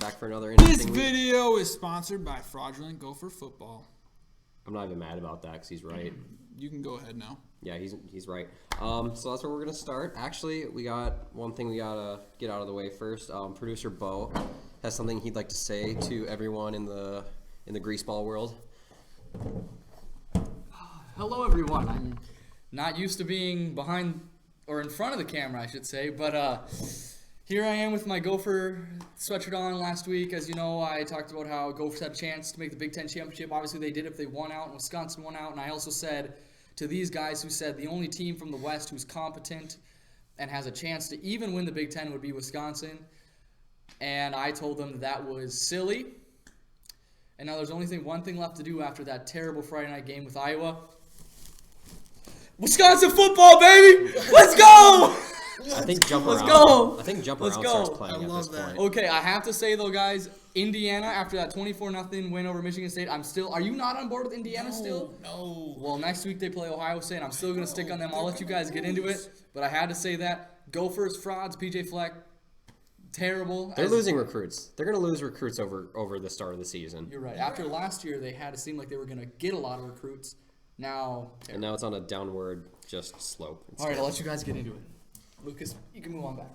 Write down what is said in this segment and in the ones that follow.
Back for another This interesting week. video is sponsored by Fraudulent Gopher Football. I'm not even mad about that because he's right. You can go ahead now. Yeah, he's right. So that's where we're gonna start. Actually, we got one thing we gotta get out of the way first. Producer Bo has something he'd like to say to everyone in the greaseball world. Hello, everyone. I'm not used to being behind or in front of the camera, I should say, but here I am with my Gopher sweatshirt on last week. As you know, I talked about how Gophers had a chance to make the Big Ten championship. Obviously, they did if they won out, and Wisconsin won out. And I also said to these guys who said the only team from the West who's competent and has a chance to even win the Big Ten would be Wisconsin. And I told them that was silly. And now there's only one thing left to do after that terrible Friday night game with Iowa. Wisconsin football, baby! Let's go! I think jump around. Let's go! I think jump Let's around go. starts playing I at love this that. point. Okay, I have to say though, guys, Indiana after that 24-0 win over Michigan State, are you not on board with Indiana still? No. Well, next week they play Ohio State, and I'm still gonna stick on them. I'll let you guys get into it, but I had to say that Gophers frauds, PJ Fleck, terrible. They're losing recruits. They're gonna lose recruits over the start of the season. You're right. After last year, they had to seem like they were gonna get a lot of recruits. Now, And now it's on a downward just slope. all right, I'll let you guys get into it. Lucas, you can move on back.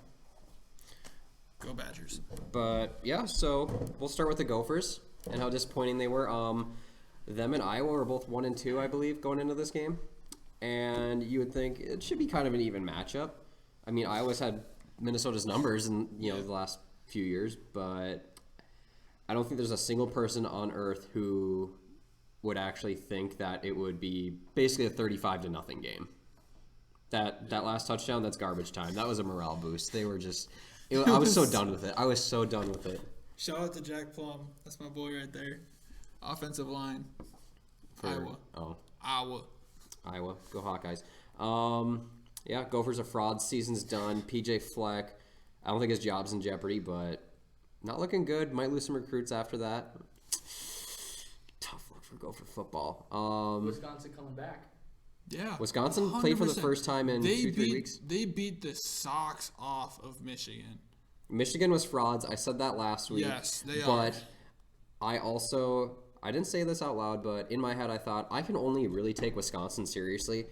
Go Badgers. But yeah, so we'll start with the Gophers and how disappointing they were. Them and Iowa were both 1-2, I believe, going into this game, and you would think it should be kind of an even matchup. I mean, Iowa's had Minnesota's numbers in the last few years, but I don't think there's a single person on earth who would actually think that it would be basically a 35-0 game. That last touchdown, that's garbage time. That was a morale boost. They were just. I was so done with it. I was so done with it. Shout out to Jack Plum. That's my boy right there. Offensive line. For, Iowa. Oh. Iowa. Go Hawkeyes. Yeah, Gophers are fraud. Season's done. PJ Fleck, I don't think his job's in jeopardy, but not looking good. Might lose some recruits after that. Tough look for Gopher football. Wisconsin coming back. Yeah. Wisconsin played for the 100%. first time in 2-3 weeks. They beat the socks off of Michigan. Michigan was frauds. I said that last week. Yes, they are. But I didn't say this out loud, but in my head I thought I can only really take Wisconsin seriously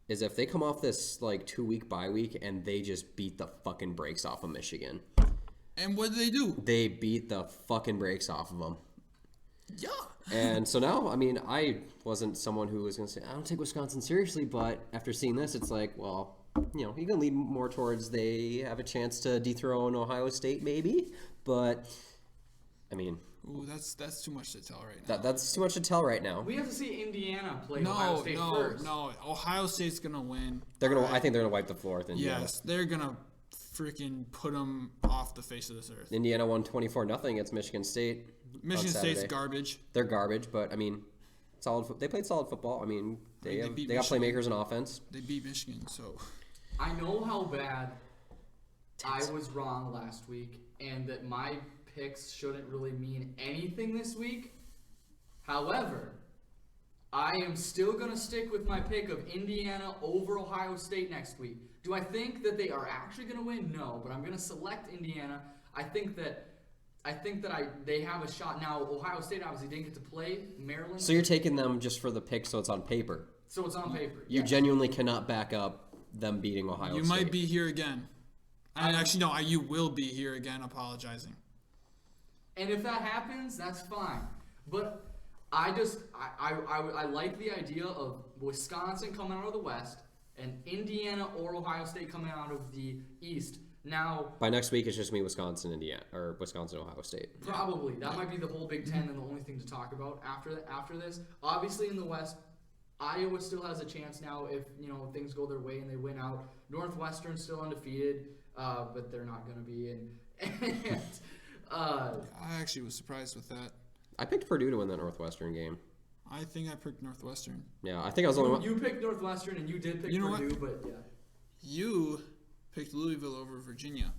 is if they come off this 2-week bye week and they just beat the fucking brakes off of Michigan. And what did they do? They beat the fucking brakes off of them. Yeah. And so now, I mean, I wasn't someone who was going to say, I don't take Wisconsin seriously, but after seeing this, it's like, well, you can lean more towards they have a chance to dethrone Ohio State, maybe. But, I mean... Ooh, that's too much to tell right now. That's too much to tell right now. We have to see Indiana play Ohio State first. No. Ohio State's going to win. I think they're going to wipe the floor with Indiana. Yes, they're going to freaking put them off the face of this earth. Indiana won 24-0 against Michigan State. Michigan on State's Saturday. garbage. They're garbage, but I mean, they played solid football. I mean, they got Michigan. playmakers in offense. They beat Michigan, so. I know how bad I was wrong last week, and that my picks shouldn't really mean anything this week. However, I am still going to stick with my pick of Indiana over Ohio State next week. Do I think that they are actually going to win? No, but I'm going to select Indiana. I think that they have a shot. Now, Ohio State obviously didn't get to play Maryland. So you're taking them just for the pick, so it's on paper. So it's on paper. You yes. genuinely cannot back up them beating Ohio You State. might be here again. Actually, no, you will be here again apologizing. And if that happens, that's fine. But I like the idea of Wisconsin coming out of the West and Indiana or Ohio State coming out of the East. Now, by next week, it's just me, Wisconsin, Indiana, or Wisconsin, Ohio State. Probably. That might be the whole Big Ten and the only thing to talk about after this. Obviously, in the West, Iowa still has a chance now if things go their way and they win out. Northwestern's still undefeated, but they're not going to be. I actually was surprised with that. I picked Purdue to win that Northwestern game. I think I picked Northwestern. Yeah, I think I was the only one. You picked Northwestern and you did pick Purdue, but yeah. You picked Louisville over Virginia.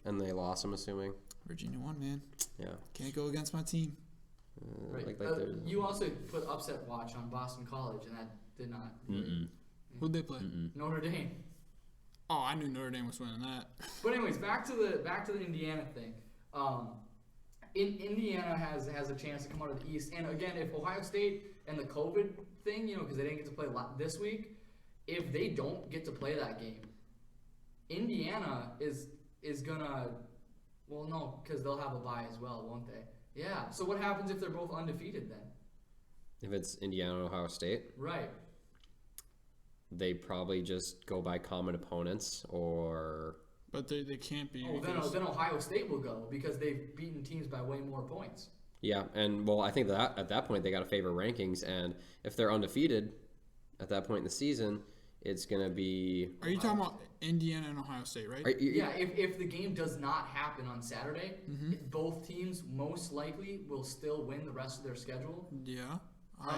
And they lost, I'm assuming. Virginia won, man. Yeah. Can't go against my team. Right. You also put upset watch on Boston College, and that did not. Who'd they play? Notre Dame. Oh, I knew Notre Dame was winning that. But anyways, back to the Indiana thing. Indiana has a chance to come out of the East. And again, if Ohio State and the COVID thing, because they didn't get to play this week, if they don't get to play that game, Indiana is gonna, well, no, because they'll have a bye as well, won't they? Yeah. So what happens if they're both undefeated then? If it's Indiana and Ohio State, Right. they probably just go by common opponents or. But they can't be. Oh, then Ohio State will go because they've beaten teams by way more points. Yeah, and well, I think that at that point they got to favor rankings, and if they're undefeated at that point in the season, it's gonna be. Are you talking about Indiana and Ohio State, right? Yeah, if the game does not happen on Saturday, both teams most likely will still win the rest of their schedule. Yeah.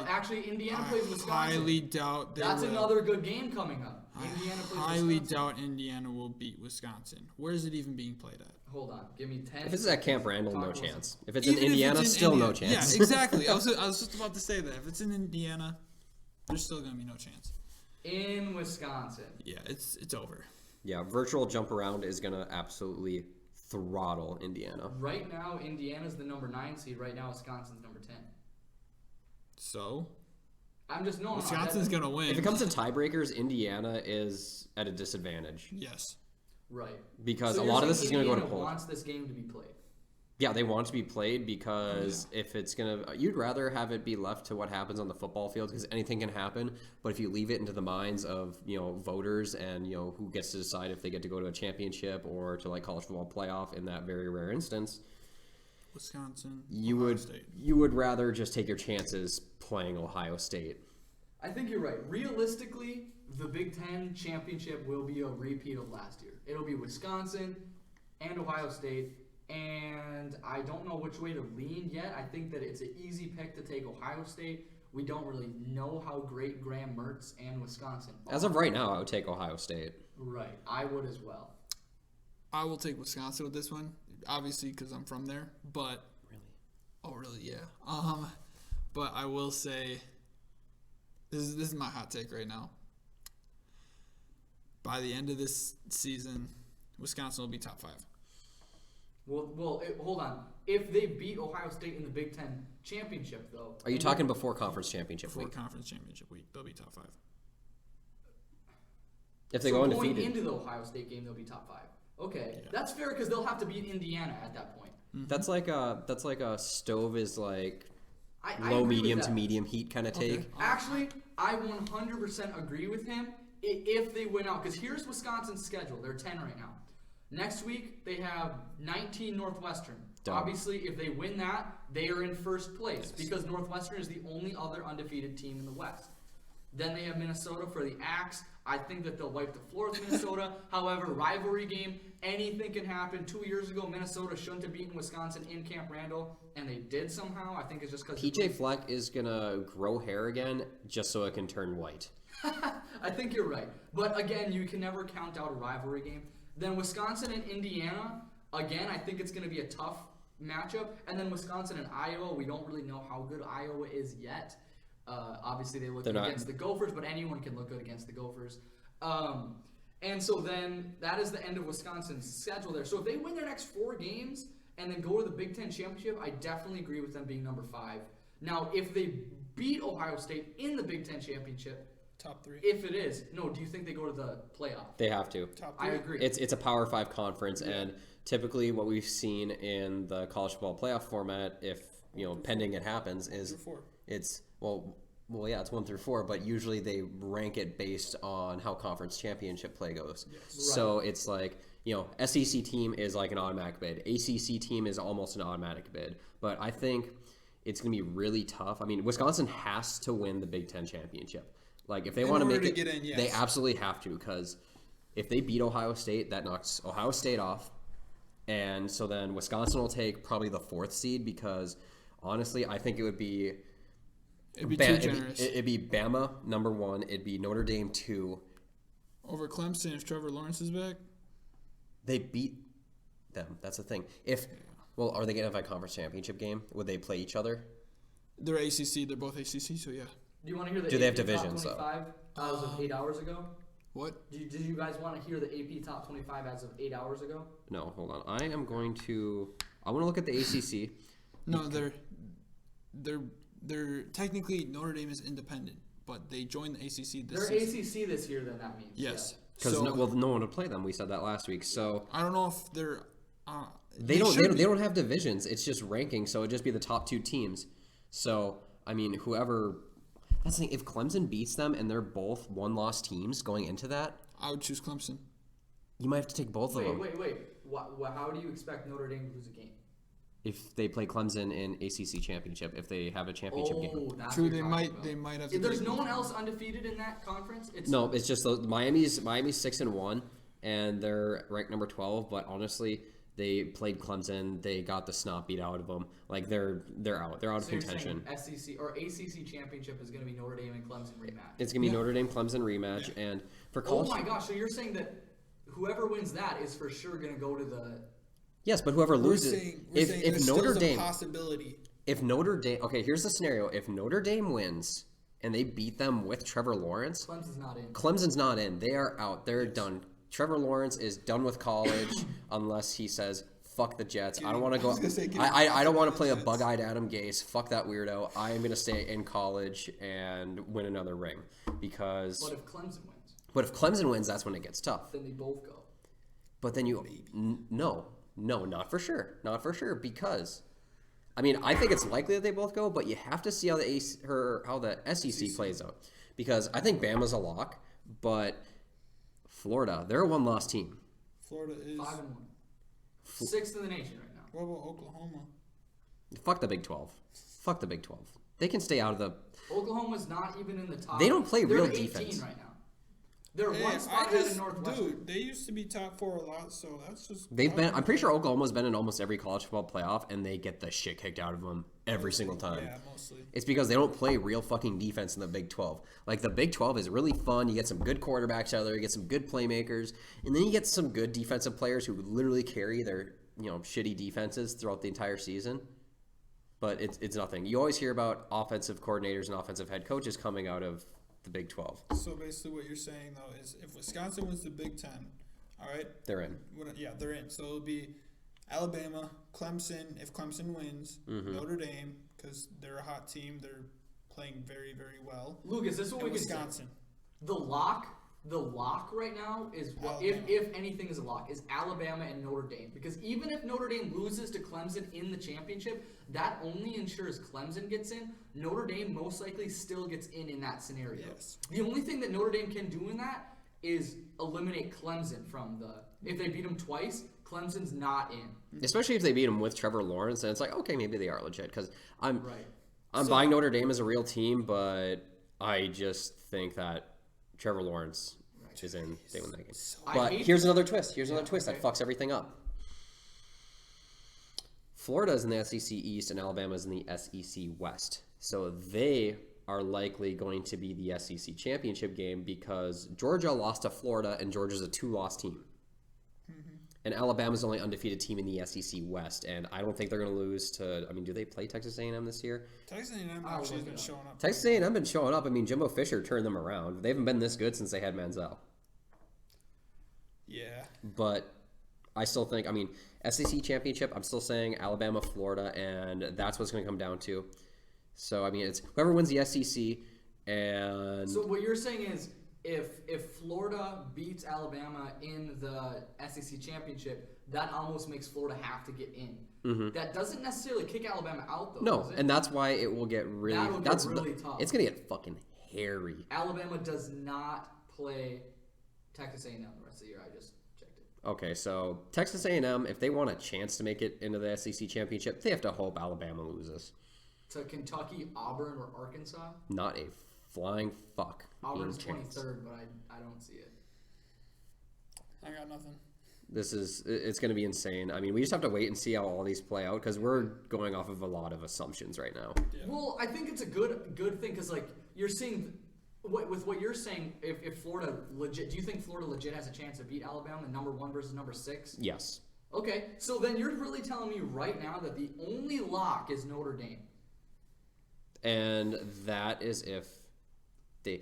Actually, Indiana plays Wisconsin. I highly doubt they That's will. another good game coming up. Indiana plays highly Wisconsin. doubt Indiana will beat Wisconsin. Where is it even being played at? Hold on, give me 10. If it's at Camp Randall, no chance. If it's Even in if Indiana, it's in still no Indiana. chance. Yeah, exactly. I was just about to say that. If it's in Indiana, there's still gonna be no chance. In Wisconsin. Yeah, it's over. Yeah, virtual jump around is gonna absolutely throttle Indiana. Right now, Indiana's the number 9 seed. Right now, Wisconsin's number 10. So I'm just no. Wisconsin's gonna win. If it comes to tiebreakers, Indiana is at a disadvantage Yes. Right. because So a you're lot of this saying is gonna go to Indiana polls. wants this game to be played. Yeah, they want it to be played because if it's you'd rather have it be left to what happens on the football field because anything can happen. But if you leave it into the minds of voters and who gets to decide if they get to go to a championship or to like college football playoff in that very rare instance, Wisconsin. you State. would rather just take your chances playing Ohio State. I think you're right. Realistically, the Big Ten championship will be a repeat of last year. It'll be Wisconsin and Ohio State, and I don't know which way to lean yet. I think that it's an easy pick to take Ohio State. We don't really know how great Graham Mertz and Wisconsin are. As of right now, I would take Ohio State. Right. I would as well. I will take Wisconsin with this one, obviously because I'm from there. But Really? oh, really? Yeah. But I will say, this is my hot take right now. By the end of this season, Wisconsin will be top 5. Well, hold on. If they beat Ohio State in the Big Ten championship, though. Are you talking before conference championship Before week? conference championship week, they'll be top 5. If they So go going undefeated, into the Ohio State game, they'll be top 5. Okay, Yeah. that's fair because they'll have to beat Indiana at that point. that's like a stove is like I low, agree with medium that. to medium heat kind of take. Actually, I 100% agree with him if they win out. Because here's Wisconsin's schedule. They're 10 right now. Next week, they have 19 Northwestern. Dumb. Obviously, if they win that, they are in first place because Northwestern is the only other undefeated team in the West. Then they have Minnesota for the Axe. I think that they'll wipe the floor with Minnesota. However, rivalry game, anything can happen. 2 years ago, Minnesota shouldn't have beaten Wisconsin in Camp Randall, and they did somehow. I think it's just because PJ Fleck is gonna grow hair again just so it can turn white. I think you're right. But again, you can never count out a rivalry game. Then Wisconsin and Indiana, again, I think it's going to be a tough matchup. And then Wisconsin and Iowa, we don't really know how good Iowa is yet. Obviously, they look good against the Gophers, but anyone can look good against the Gophers. And so then that is the end of Wisconsin's schedule there. So if they win their next 4 games and then go to the Big Ten championship, I definitely agree with them being number 5. Now, if they beat Ohio State in the Big Ten championship, Top 3. if it is, do you think they go to the playoff? They have to. Top I 3. agree. It's a Power 5 conference, and typically what we've seen in the college football playoff format, if pending it happens, is 1 through 4. it's yeah, it's 1 through 4, but usually they rank it based on how conference championship play goes. Yes. So it's like SEC team is like an automatic bid, ACC team is almost an automatic bid, but I think it's gonna be really tough. I mean, Wisconsin has to win the Big Ten championship. Like, if they want to order make to it, get in, yes. they absolutely have to, because if they beat Ohio State, that knocks Ohio State off. And so then Wisconsin will take probably the 4th seed because, honestly, I think it would be... It'd be too generous. It'd be Bama, number 1. It'd be Notre Dame, 2. Over Clemson if Trevor Lawrence is back? They beat them. That's the thing. Are they going to have a conference championship game? Would they play each other? They're ACC. They're both ACC, so yeah. Do you want to hear the Do AP they have Top divisions, 25 as of 8 hours ago? What? Did you guys want to hear the AP Top 25 as of 8 hours ago? No, hold on. I am going to I want to look at the ACC. No, they're technically Notre Dame is independent, but they joined the ACC this They're season. ACC this year, then that means. Yes. Because So, no one would play them. We said that last week. So I don't know if they're. they don't have divisions. It's just ranking. So it'd just be the top 2 teams. So I mean, whoever. That's the thing. If Clemson beats them and they're both 1-loss teams going into that, I would choose Clemson. you might have to take both of them. Wait. How do you expect Notre Dame to lose a game? If they play Clemson in ACC championship, if they have a championship game. That's True, what you're talking about. they might have. To If there's take no one both. else undefeated in that conference, It's just Miami's 6-1, and they're ranked number 12. But honestly, they played Clemson. They got the snot beat out of them. Like they're out. They're out of So you're contention. saying SEC or ACC championship is going to be Notre Dame and Clemson rematch. It's gonna be Notre Dame Clemson rematch, and for Oh college. my gosh! So you're saying that whoever wins that is for sure going to go to the. Yes, but whoever We're loses, saying if there's Notre still Dame, a possibility. if Notre Dame, okay, here's the scenario: if Notre Dame wins and they beat them with Trevor Lawrence, Clemson's not in. Clemson's not in. They are out. They're done. Trevor Lawrence is done with college unless he says, "Fuck the Jets. I don't want to go. I was gonna say, I don't want to the play a Jets." bug-eyed Adam Gase. Fuck that weirdo. I am going to stay in college and win another ring because. But if Clemson wins, But if Clemson wins, that's when it gets tough. then they both go. But then no, not for sure, because. I mean, I think it's likely that they both go, but you have to see how the SEC plays out, because I think Bama's a lock, but Florida, they're a 1-loss team. Florida is. 5-1, 6th in the nation right now. What about Oklahoma? Fuck the Big 12. They can stay out of the. Oklahoma's not even in the top. They don't play They're real 18 defense. right now. They're Hey, one spot ahead of Northwestern. dude, they used to be top 4 a lot, so that's just. I'm pretty sure Oklahoma's been in almost every college football playoff, and they get the shit kicked out of them every single time. Yeah, mostly. It's because they don't play real fucking defense in the Big 12. Like, the Big 12 is really fun. You get some good quarterbacks out there. You get some good playmakers. And then you get some good defensive players who literally carry their, shitty defenses throughout the entire season. But it's nothing. You always hear about offensive coordinators and offensive head coaches coming out of the Big 12. So basically, what you're saying though is, if Wisconsin wins the Big 10, all right, They're in. they're in. So it'll be Alabama, Clemson. If Clemson wins, Notre Dame, because they're a hot team. They're playing very, very well. Lucas, this is what And we can say. Wisconsin. The lock right now is, if anything is a lock, is Alabama and Notre Dame. Because even if Notre Dame loses to Clemson in the championship, that only ensures Clemson gets in. Notre Dame most likely still gets in that scenario. Yes. The only thing that Notre Dame can do in that is eliminate Clemson from the. If they beat them twice, Clemson's not in. Especially if they beat them with Trevor Lawrence. And it's like, okay, maybe they are legit. Because I'm Right. buying Notre Dame as a real team, but I just think that Trevor Lawrence is in. They win that game. But here's another twist. That fucks everything up. Florida is in the SEC East and Alabama is in the SEC West. So they are likely going to be the SEC championship game because Georgia lost to Florida and Georgia's a 2-loss team. And Alabama's the only undefeated team in the SEC West, and I don't think they're going to lose to. I mean, do they play Texas A&M this year? Texas A&M actually has been showing up. Texas A&M been showing up. I mean, Jimbo Fisher turned them around. They haven't been this good since they had Manziel. Yeah. But I still think, I mean, SEC championship, I'm still saying Alabama, Florida, and that's what's going to come down to. So, I mean, it's whoever wins the SEC, and... So what you're saying is, if Florida beats Alabama in the SEC championship, that almost makes Florida have to get in. Mm-hmm. That doesn't necessarily kick Alabama out, though. No, does it? and that's why it will get really. Really tough. It's gonna get fucking hairy. Alabama does not play Texas A&M the rest of the year. I just checked it. Okay, so Texas A&M, if they want a chance to make it into the SEC championship, they have to hope Alabama loses. To Kentucky, Auburn, or Arkansas? Not a flying fuck. Auburn's chance. 23rd, but I don't see it. I got nothing. It's going to be insane. I mean, we just have to wait and see how all these play out because we're going off of a lot of assumptions right now. Yeah. Well, I think it's a good thing because, like, you're seeing, with what you're saying, if Florida legit, do you think Florida legit has a chance to beat Alabama, number 1 versus number 6? Yes. Okay, so then you're really telling me right now that the only lock is Notre Dame. And that is if they...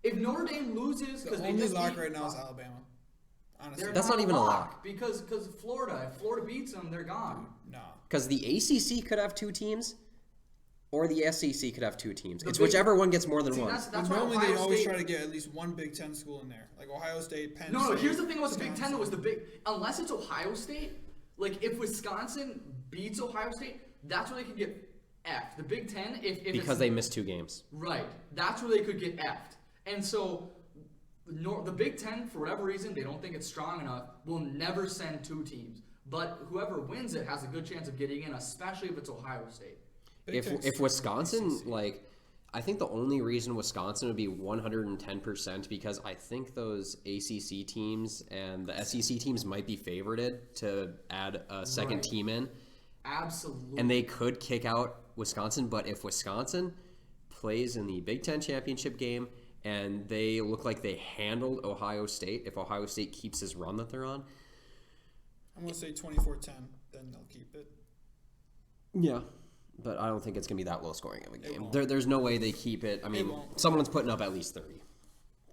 If Notre Dame loses, The because they only just lock beat- right now is Alabama. honestly. They're That's not even a lock. because Florida. If Florida beats them, they're gone. No. Because the ACC could have 2 teams, or the SEC could have 2 teams. It's big- whichever one gets more than See, one. that's But why normally Ohio they always State- try to get at least one Big Ten school in there, like Ohio State, Penn No, State. here's the thing about the Big Ten, though, was Wisconsin. unless it's Ohio State, like, if Wisconsin beats Ohio State, that's where they could get F'd. The Big Ten, if Because it's, they missed 2 games. Right, that's where they could get F'd. And so, the Big Ten, for whatever reason, they don't think it's strong enough, will never send 2 teams. But whoever wins it has a good chance of getting in, especially if it's Ohio State. Big Ten's If Wisconsin, ACC. like, I think the only reason Wisconsin would be 110% because I think those ACC teams and the SEC teams might be favorited to add a second Right. team in, Absolutely. and they could kick out Wisconsin. But if Wisconsin plays in the Big Ten championship game and they look like they handled Ohio State, if Ohio State keeps this run that they're on, I'm going to say 24-10, then they'll keep it. yeah. But I don't think it's going to be that low scoring of a game. won't. There's no way they keep it. I mean, won't. someone's putting up at least 30.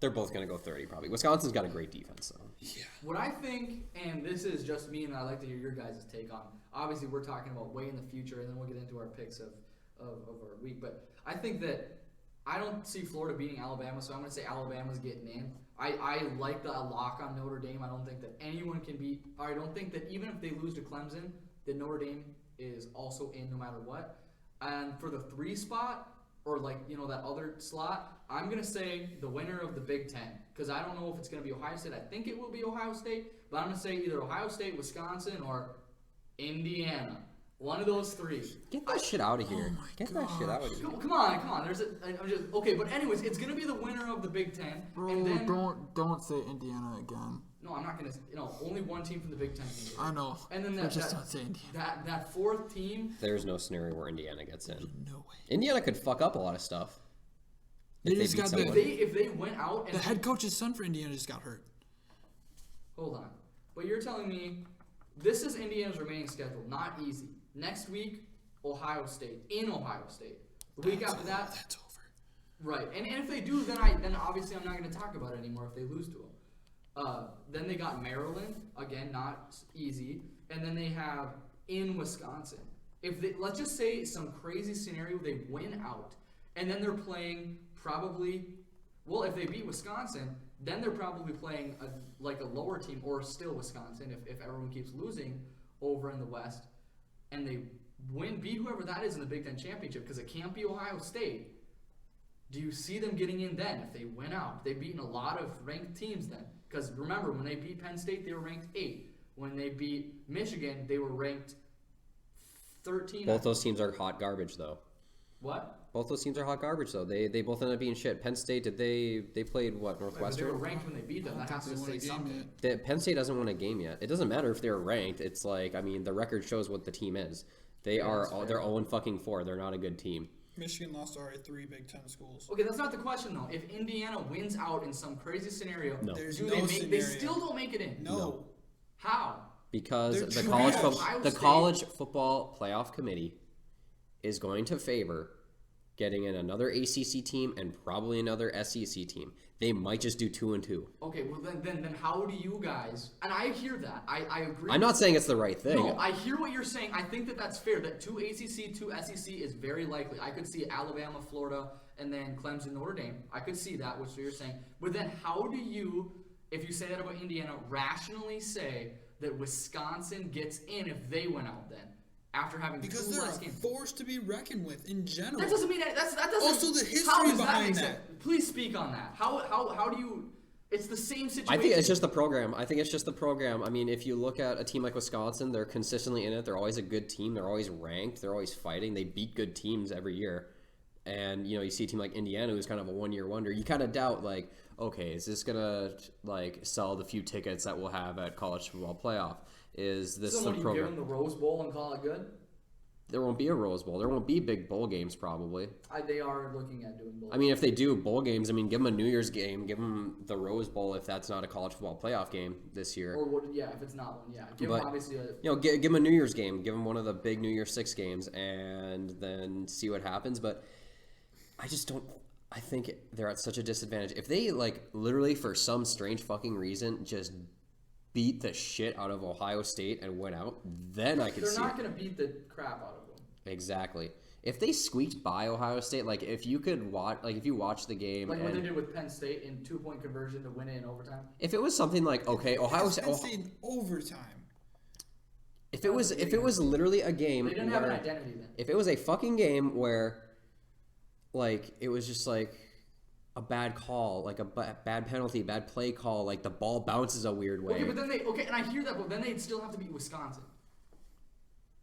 They're both going to go 30 probably. Wisconsin's got a great defense, though. Yeah. What I think, and this is just me, and I'd like to hear your guys' take on. Obviously, we're talking about way in the future, and then we'll get into our picks of our week. But I think that I don't see Florida beating Alabama, so I'm going to say Alabama's getting in. I like the lock on Notre Dame. I don't think that anyone can beat. I don't think that even if they lose to Clemson, that Notre Dame is also in no matter what. And for the 3 spot, or that other slot, I'm going to say the winner of the Big Ten. Because I don't know if it's going to be Ohio State. I think it will be Ohio State. But I'm going to say either Ohio State, Wisconsin, or Indiana. One of those 3. Get that shit out of here. Get that shit out of here. Come on. I'm just okay. But anyways, it's going to be the winner of the Big Ten. Bro, and then, don't say Indiana again. No, I'm not going to. Only one team from the Big Ten can get it. I know. And then But just don't say Indiana. that 4th team. There's no scenario where Indiana gets in. No way. Indiana could fuck up a lot of stuff. They if just beat got someone. If they went out and The head coach's son for Indiana just got hurt. Hold on. But you're telling me this is Indiana's remaining schedule. Not easy. Next week, Ohio State. In Ohio State. The week after that, That's over. right. And if they do, then obviously I'm not going to talk about it anymore if they lose to them. Then they got Maryland. Again, not easy. And then they have in Wisconsin. Let's just say some crazy scenario, they win out. And then they're playing probably, well, if they beat Wisconsin, then they're probably playing a lower team, or still Wisconsin if everyone keeps losing over in the West, and they beat whoever that is in the Big Ten Championship, because it can't be Ohio State. Do you see them getting in then if they win out? They've beaten a lot of ranked teams then. Because remember, when they beat Penn State, they were ranked 8. When they beat Michigan, they were ranked 13. Both those teams are hot garbage, though. What? Both those teams are hot garbage, though. They both ended up being shit. Penn State, they played, what, They were Northwestern? ranked when they beat them. That has to They won say a game something. yet. Penn State doesn't win a game yet. It doesn't matter if they're ranked. It's like, I mean, the record shows what the team is. They're 0-4. They're not a good team. Michigan lost to already 3 Big Ten schools. Okay, that's not the question though. If Indiana wins out in some crazy scenario, No. There's do no they make? They scenario. still don't make it in. No. How? Because They're the trash. Ohio the State- college football playoff committee is going to favor getting in another ACC team and probably another SEC team. They might just do 2 and 2. Okay, well then how do you guys? And I hear that. I agree. I'm not saying it's the right thing. No, I hear what you're saying. I think that that's fair. That 2 ACC, 2 SEC is very likely. I could see Alabama, Florida, and then Clemson, Notre Dame. I could see that, which you're saying. But then how do you, if you say that about Indiana, rationally say that Wisconsin gets in if they went out then? After having Because 2 they're less a games. force to be reckoned with in general. That doesn't mean that doesn't. Also, the history how does behind make that. sense? Please speak on that. How do you? It's the same situation. I think it's just the program. I mean, if you look at a team like Wisconsin, they're consistently in it. They're always a good team. They're always ranked. They're always fighting. They beat good teams every year. And, you see a team like Indiana who's kind of a one-year wonder. You kind of doubt, like, okay, is this going to, like, sell the few tickets that we'll have at college football playoff? Is this So the when you give program? them the Rose Bowl and call it good? There won't be a Rose Bowl. There won't be big bowl games, probably. They are looking at doing bowl. I mean, if they do bowl games, I mean, give them a New Year's game. Give them the Rose Bowl if that's not a college football playoff game this year. Or what? Yeah, if it's not one, yeah. Give But- them obviously a. Give them a New Year's game. Give them one of the big New Year's 6 games and then see what happens. But I just don't – I think they're at such a disadvantage. If they, like, literally for some strange fucking reason just beat the shit out of Ohio State and went out, then I could They're see not it. going to beat the crap out of them. Exactly. If they squeaked by Ohio State, like if you could watch, like if you watch the game, Like what they and did with Penn State in 2-point conversion to win it in overtime. if it was something like okay, Ohio State, Penn State in overtime. if it was literally a game, They didn't have an where- identity then. if it was a fucking game where, like, it was just like a bad call, like a bad penalty, bad play call, like the ball bounces a weird way. Okay, but then and I hear that, but then they'd still have to beat Wisconsin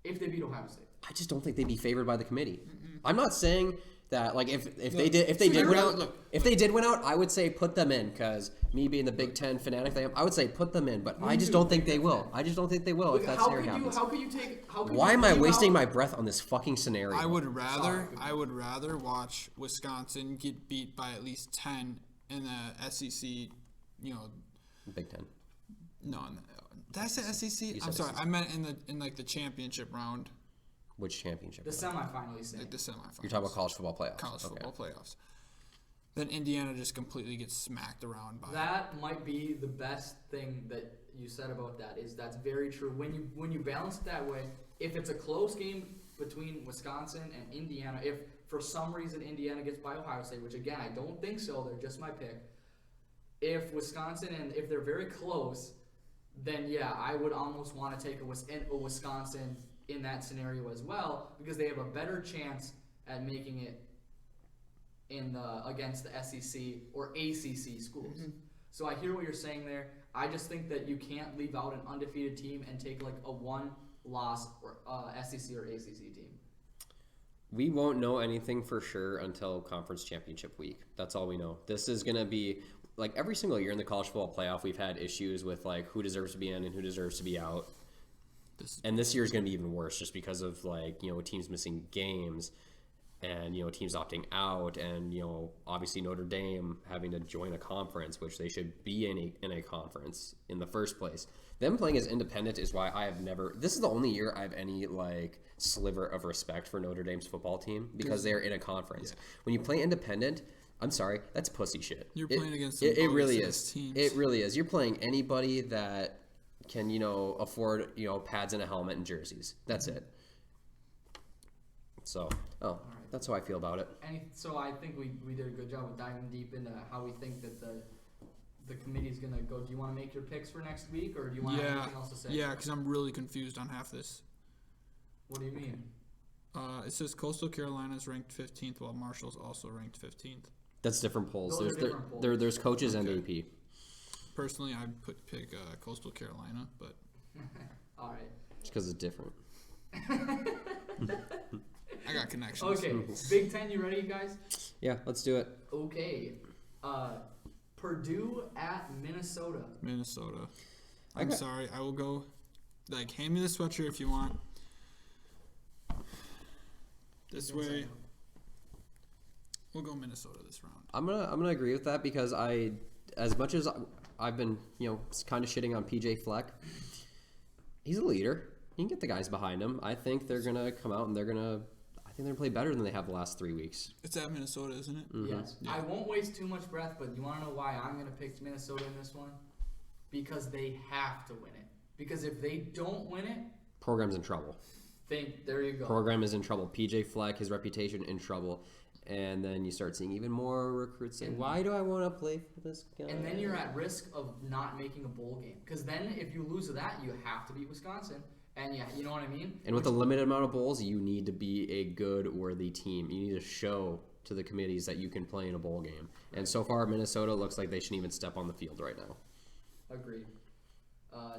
if they beat Ohio State. I just don't think they'd be favored by the committee. I'm not saying that like if they Look, did win out, look, if they did win out, I would say put them in because me being the Big Ten fanatic that I am, I would say put them in, but I just don't think they will. I just don't think they will if that scenario happens. How could you take? Why am I wasting my breath on this fucking scenario? I would rather watch Wisconsin get beat by at least 10 in the SEC. You know, Big Ten. no, did I say SEC? You I'm said sorry, SEC. I meant in like the championship round, Which championship? The semifinal, he's saying. like the semifinals. You're talking about college football playoffs. college Okay. football playoffs. Then Indiana just completely gets smacked around by. That might be the best thing that you said about that. Is that's very true. When you balance it that way, if it's a close game between Wisconsin and Indiana, if for some reason Indiana gets by Ohio State, which again I don't think so, they're just my pick. If Wisconsin and if they're very close, then yeah, I would almost want to take a Wisconsin in that scenario as well because they have a better chance at making it in against the SEC or ACC schools. Mm-hmm. So I hear what you're saying there. I just think that you can't leave out an undefeated team and take like a one-loss or SEC or ACC team. We won't know anything for sure until conference championship week. That's all we know. This is going to be like every single year in the college football playoff, we've had issues with like who deserves to be in and who deserves to be out. And this year is going to be even worse just because of like, you know, teams missing games and, you know, teams opting out and, you know, obviously Notre Dame having to join a conference, which they should be in a conference in the first place. Them playing as independent is why I have never, this is the only year I have any like sliver of respect for Notre Dame's football team because they're in a conference. Yeah. When you play independent, I'm sorry, that's pussy shit. You're playing against it really is. Teams. It really is. You're playing anybody that can, you know, afford, you know, pads and a helmet and jerseys. That's it. So, that's how I feel about it. So I think we did a good job of diving deep into how we think that the committee's going to go. Do you want to make your picks for next week or do you want to have anything else to say? Yeah, because I'm really confused on half this. What do you mean? It says Coastal Carolina is ranked 15th while Marshall's also ranked 15th. That's different polls. Those are different polls. There's coaches and AP. Personally, I'd pick Coastal Carolina, but All right. Just because it's different. I got connections. Okay, Big Ten, you ready, guys? Yeah, let's do it. Okay. Purdue at Minnesota. Minnesota. I'm sorry. I will go. Like, hand me the sweatshirt if you want. This way. We'll go Minnesota this round. I'm gonna agree with that because as much as I've been, you know, kind of shitting on PJ Fleck, he's a leader. You can get the guys behind him. I think they're gonna come out and they're gonna play better than they have the last 3 weeks. It's at Minnesota, isn't it? Mm-hmm. Yes. Yeah. I won't waste too much breath, but you want to know why I'm going to pick Minnesota in this one? Because they have to win it. Because if they don't win it, Program's in trouble. there you go. Program is in trouble. PJ Fleck, his reputation in trouble. And then you start seeing even more recruits saying, why do I want to play for this guy? And then you're at risk of not making a bowl game. Because then if you lose to that, you have to beat Wisconsin. And yeah, you know what I mean? And with a limited amount of bowls, you need to be a good, worthy team. You need to show to the committees that you can play in a bowl game. And so far, Minnesota looks like they shouldn't even step on the field right now. Agreed.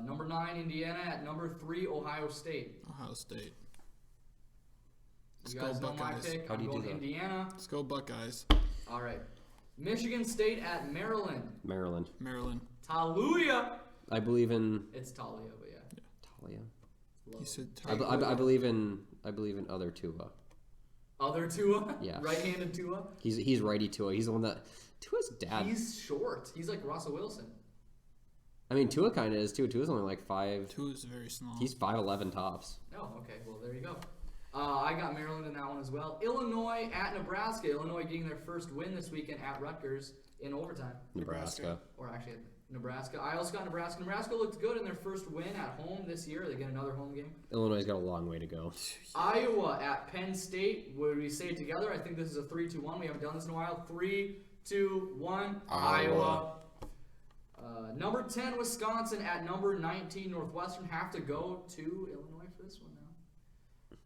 Number 9, Indiana. At number 3, Ohio State. Ohio State. You Let's guys go know my Buckeyes. pick. How do I'm you do going that? Indiana. Let's go Buckeyes. All right. Michigan State at Maryland. Maryland. Maryland. Taluya. I believe in It's Talia, but yeah. Talia. Low. You said I believe in other Tua. Other Tua? Yeah. Right-handed Tua? He's righty Tua. He's the one that Tua's dad. He's short. He's like Russell Wilson. I mean, Tua kind of is too. Tua's only like 5. Two is very small. He's 5'11" tops. Oh, okay. Well, there you go. I got Maryland in that one as well. Illinois at Nebraska. Illinois getting their first win this weekend at Rutgers in overtime. Nebraska. Or actually, Nebraska. I also got Nebraska. Nebraska looked good in their first win at home this year. They get another home game. Illinois' got a long way to go. Iowa at Penn State. Would we say it together? I think this is a 3-2-1. We haven't done this in a while. 3, 2, 1. Iowa. Number 10, Wisconsin at number 19, Northwestern. Have to go to Illinois for this one now.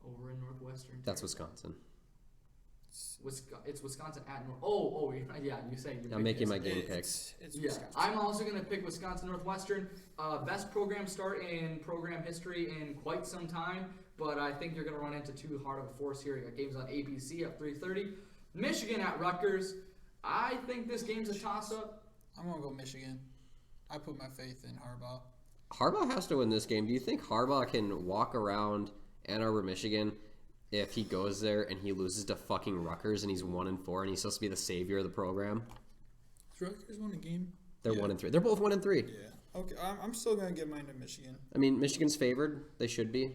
Over in Northwestern. That's Wisconsin. It's Wisconsin at North. Oh, yeah. You say you're I'm making my game picks. It's Yeah, Wisconsin. I'm also going to pick Wisconsin Northwestern. Best program start in program history in quite some time, but I think you're going to run into too hard of a force here. You got games on ABC at 3:30. Michigan at Rutgers. I think this game's a toss-up. I'm gonna go Michigan. I put my faith in Harbaugh. Harbaugh has to win this game. Do you think Harbaugh can walk around Ann Arbor, Michigan, if he goes there and he loses to fucking Rutgers and he's 1-4 and he's supposed to be the savior of the program? Has Rutgers won a game? They're 1-3. They're both 1-3. Yeah. Okay, I'm still gonna give mine to Michigan. I mean, Michigan's favored. They should be.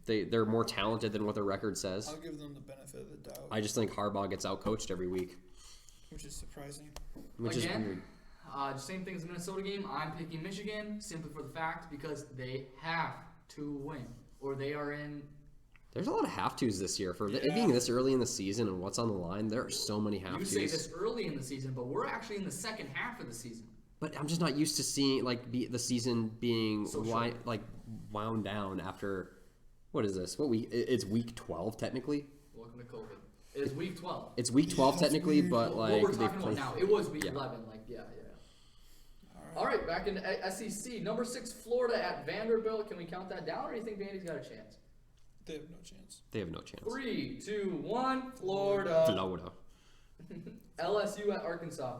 They're more talented than what their record says. I'll give them the benefit of the doubt, I just think Harbaugh gets outcoached every week, which is surprising. which is Again? weird. Same thing as the Minnesota game. I'm picking Michigan simply for the fact because they have to win, or they are in. There's a lot of have-tos this year. For it Yeah. being this early in the season and what's on the line, there are so many You have-tos. say this early in the season, but we're actually in the second half of the season. But I'm just not used to seeing the season being So short. wound down after what is this? What week? It's week 12 technically. Welcome to COVID. It is week 12. It's week 12 Yeah, it's technically, weird. but What like we're they've talking about played. now, it was week Yeah. 11. All right, back into SEC. Number 6, Florida at Vanderbilt. Can we count that down, or do you think Vandy's got a chance? They have no chance. They have no chance. 3, 2, 1. Florida. Florida. LSU at Arkansas.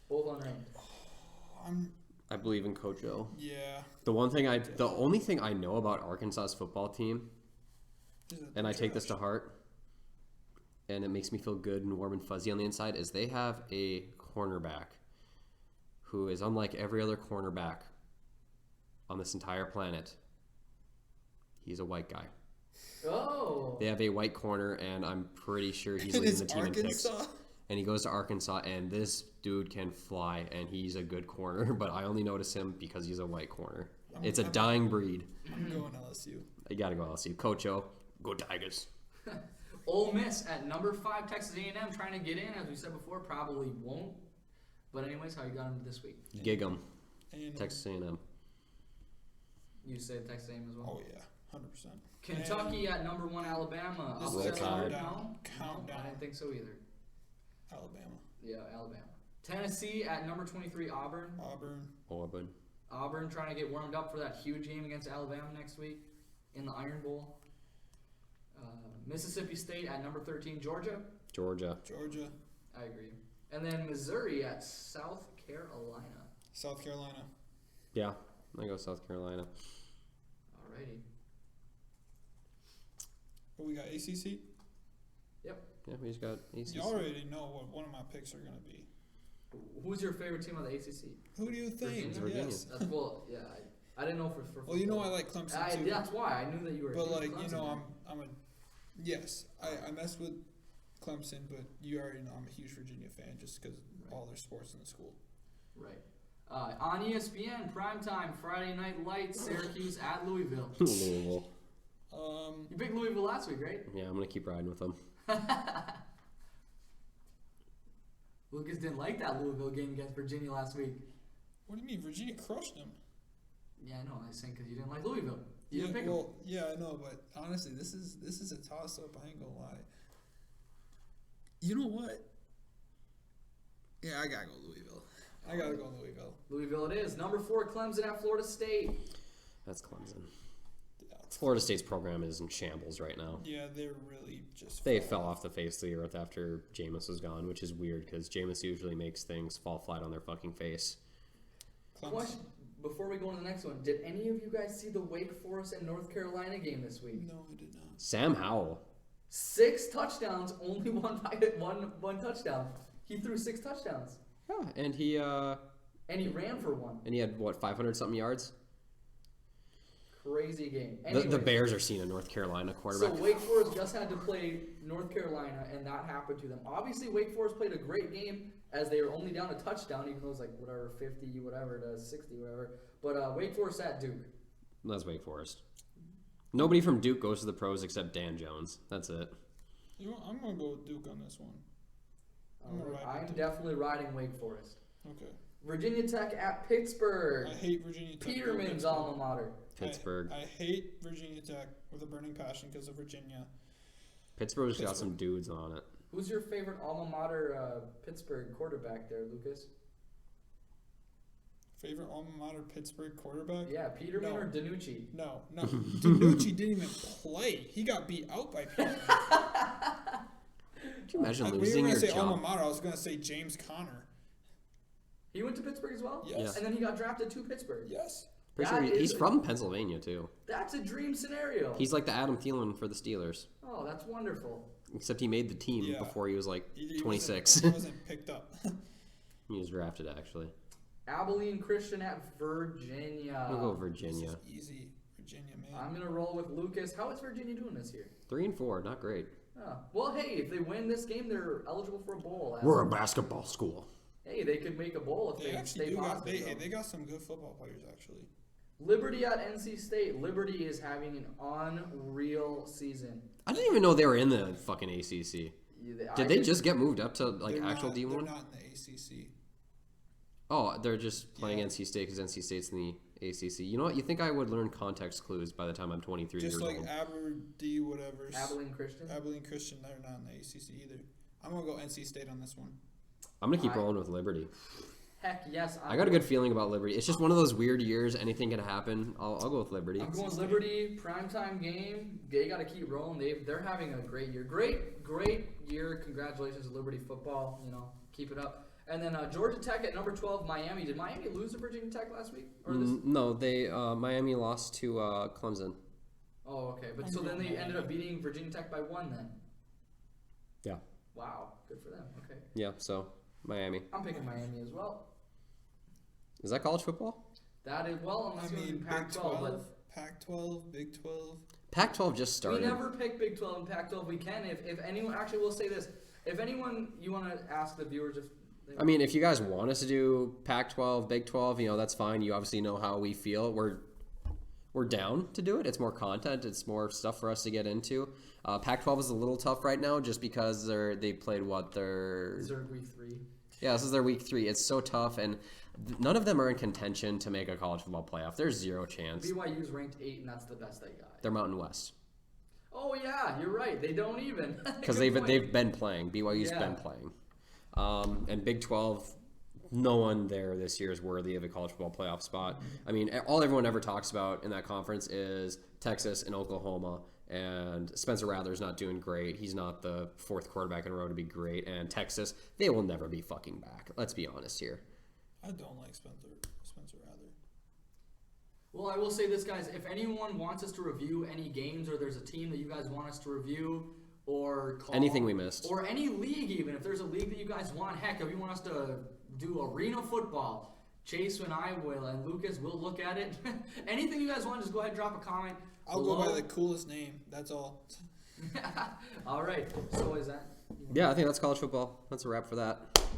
Both unranked. I believe in Coach O. Yeah. The only thing I know about Arkansas's football team, and I take this to heart, and it makes me feel good and warm and fuzzy on the inside, is they have a cornerback who is unlike every other cornerback on this entire planet. He's a white guy. Oh. They have a white corner, and I'm pretty sure he's leading the team in picks. Arkansas. And he goes to Arkansas, and this dude can fly, and he's a good corner, but I only notice him because he's a white corner. It's a dying breed. I'm going LSU. You gotta go LSU. Coach O, go Tigers. Ole Miss at number 5, Texas A&M, trying to get in. As we said before, probably won't. But anyways, how you got them this week? Gig 'em. And Texas A&M. You say Texas A&M as well? Oh yeah, 100%. Kentucky at number 1, Alabama. This is Upset a alert? countdown. No? Countdown. I didn't think so either. Alabama, Yeah, Alabama. Tennessee at number 23, Auburn. Auburn. Auburn trying to get warmed up for that huge game against Alabama next week in the Iron Bowl. Mississippi State at number 13, Georgia. Georgia. Georgia, I agree. And then Missouri at South Carolina. South Carolina. Yeah, I go South Carolina. Alrighty. What we got? ACC. Yep. Yeah, we just got ACC. You already know what one of my picks are gonna be. Who's your favorite team on the ACC? Who do you think? Virginia? Yes. That's cool. Yeah, I didn't know for Well, you know I football. like Clemson too. That's why I knew that you were. a But huge like Clemson you know, fan. I'm a yes. I mess with Clemson, but you already know I'm a huge Virginia fan just because all their sports in the school. Right. On ESPN, primetime, Friday Night Lights, Syracuse at Louisville. Louisville. You picked Louisville last week, right? Yeah, I'm gonna keep riding with them. Lucas didn't like that Louisville game against Virginia last week. What do you mean? Virginia crushed them. Yeah, I know. I was saying because you didn't like Louisville. You Yeah, didn't pick them. well, yeah, I know, but honestly, this is a toss up. I ain't gonna lie. You know what? Yeah, I gotta go Louisville. Louisville it is. Number 4, Clemson at Florida State. That's Clemson. Yeah, Florida State's program is in shambles right now. yeah, they're really just. They fell off the face of the earth after Jameis was gone, which is weird because Jameis usually makes things fall flat on their fucking face. Clemson. Question before we go on to the next one. Did any of you guys see the Wake Forest and North Carolina game this week? No, I did not. Sam Howell. 6 touchdowns, only one touchdown. He threw 6 touchdowns. Yeah, and he ran for 1. had what 500 something yards. Crazy game. The Anyways, Bears are seeing a North Carolina So quarterback. Wake Forest just had to play North Carolina, and that happened to them. Obviously, Wake Forest played a great game as they were only down a touchdown, even though it was like whatever 50 whatever to 60 whatever. But Wake Forest at Duke. That's Wake Forest. Nobody from Duke goes to the pros except Dan Jones. That's it. You know, I'm gonna go with Duke on this one. I'm definitely riding Wake Forest. Okay. Virginia Tech at Pittsburgh. I hate Virginia Tech. Peterman's alma mater. Pittsburgh. I hate Virginia Tech with a burning passion because of Virginia. Pittsburgh's got some dudes on it. Who's your favorite alma mater Pittsburgh quarterback there, Lucas? Favorite alma mater Pittsburgh quarterback? Yeah, Peterman or DiNucci? No. DiNucci didn't even play. He got beat out by Peterman. Could you imagine When losing you were your going to say job? alma mater, I was going to say James Conner. He went to Pittsburgh as well? Yes. And then he got drafted to Pittsburgh? Yes. Pretty sure he's from Pennsylvania, too. That's a dream scenario. He's like the Adam Thielen for the Steelers. Oh, that's wonderful. Except he made the team before he was like He 26. He wasn't picked up. He was drafted, actually. Abilene Christian at Virginia. We'll go Virginia. This is easy. Virginia, man. I'm going to roll with Lucas. How is Virginia doing this year? 3-4, not great. Oh. Well, hey, if they win this game, they're eligible for a bowl. We're a basketball school. Hey, they could make a bowl if They they actually stay do positive. they got some good football players, actually. Liberty at NC State. Liberty is having an unreal season. I didn't even know they were in the fucking ACC. Did they just get moved up to like They're actual not, D1? They're not in the ACC. Oh, they're just playing NC State because NC State's in the ACC. You know what? You think I would learn context clues by the time I'm 23 Just years like old? Aberdeen, whatever. Abilene Christian? Abilene Christian, they're not in the ACC either. I'm going to go NC State on this one. I'm going to keep rolling with Liberty. Heck yes. I got a good feeling about Liberty. It's just one of those weird years. Anything can happen. I'll go with Liberty. I'm going Liberty, primetime game. They got to keep rolling. They're having a great year. Great year. Congratulations to Liberty football. You know, keep it up. And then Georgia Tech at number 12, Miami. Did Miami lose to Virginia Tech last week? Or this? No, they Miami lost to Clemson. Oh, okay. But so then they ended up beating Virginia Tech by 1 then. Yeah. Wow. Good for them. Okay. Yeah, so Miami. I'm picking Miami as well. Is that college football? That is, well, unless you Big Pac-12. 12, But Pac-12, Big 12. Pac-12 just started. we never pick Big 12 and Pac-12. We can. If anyone, actually, we'll say this. If anyone, you want to ask the viewers if... I mean, if you guys want us to do Pac-12, Big 12, you know, that's fine. You obviously know how we feel. We're down to do it. It's more content. It's more stuff for us to get into. Pac-12 is a little tough right now just because they played their... Is there week 3? Yeah, this is their week 3. It's so tough, and none of them are in contention to make a college football playoff. There's zero chance. BYU's ranked 8, and that's the best they got. They're Mountain West. Oh, yeah, you're right. They don't even. Because they've been playing. BYU's been playing. And Big 12, no one there this year is worthy of a college football playoff spot. I mean, all everyone ever talks about in that conference is Texas and Oklahoma, and Spencer Rattler's not doing great. He's not the 4th quarterback in a row to be great. And Texas, they will never be fucking back. Let's be honest here. I don't like Spencer Rattler. Well, I will say this, guys. If anyone wants us to review any games or there's a team that you guys want us to review or call, Anything we missed. or any league even, if there's a league that you guys want, heck, if you want us to do arena football, Chase and I will, and Lucas will look at it. Anything you guys want, just go ahead and drop a comment. I'll go by the coolest name. That's all. All right. So is that? Yeah, I think that's college football. That's a wrap for that.